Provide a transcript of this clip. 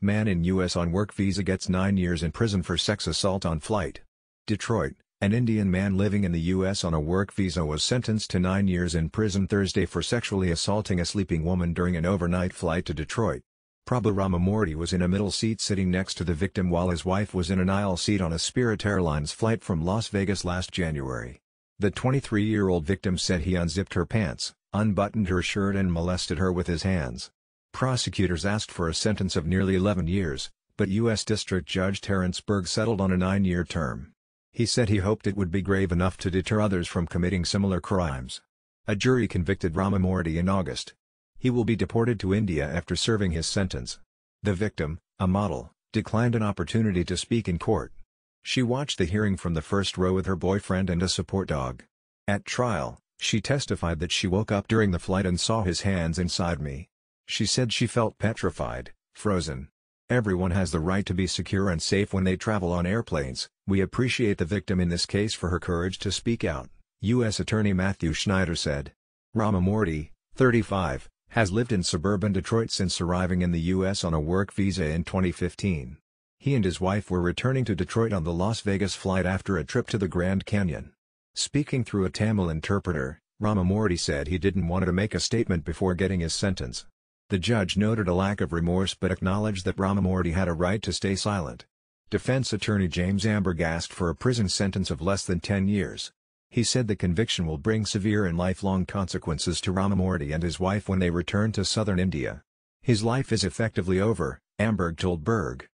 Man in U.S. on work visa gets 9 years in prison for sex assault on flight. Detroit, an Indian man living in the U.S. on a work visa was sentenced to 9 years in prison Thursday for sexually assaulting a sleeping woman during an overnight flight to Detroit. Prabhu Ramamurthy was in a middle seat sitting next to the victim while his wife was in an aisle seat on a Spirit Airlines flight from Las Vegas last January. The 23-year-old victim said he unzipped her pants, unbuttoned her shirt and molested her with his hands. Prosecutors asked for a sentence of nearly 11 years, but U.S. District Judge Terrence Berg settled on a 9-year term. He said he hoped it would be grave enough to deter others from committing similar crimes. A jury convicted Ramamurthy in August. He will be deported to India after serving his sentence. The victim, a model, declined an opportunity to speak in court. She watched the hearing from the first row with her boyfriend and a support dog. At trial, she testified that she woke up during the flight and saw his hands inside me. She said she felt petrified, frozen. Everyone has the right to be secure and safe when they travel on airplanes. We appreciate the victim in this case for her courage to speak out, U.S. Attorney Matthew Schneider said. Ramamurthy, 35, has lived in suburban Detroit since arriving in the U.S. on a work visa in 2015. He and his wife were returning to Detroit on the Las Vegas flight after a trip to the Grand Canyon. Speaking through a Tamil interpreter, Ramamurthy said he didn't want to make a statement before getting his sentence. The judge noted a lack of remorse but acknowledged that Ramamurthy had a right to stay silent. Defense attorney James Amberg asked for a prison sentence of less than 10 years. He said the conviction will bring severe and lifelong consequences to Ramamurthy and his wife when they return to southern India. His life is effectively over, Amberg told Berg.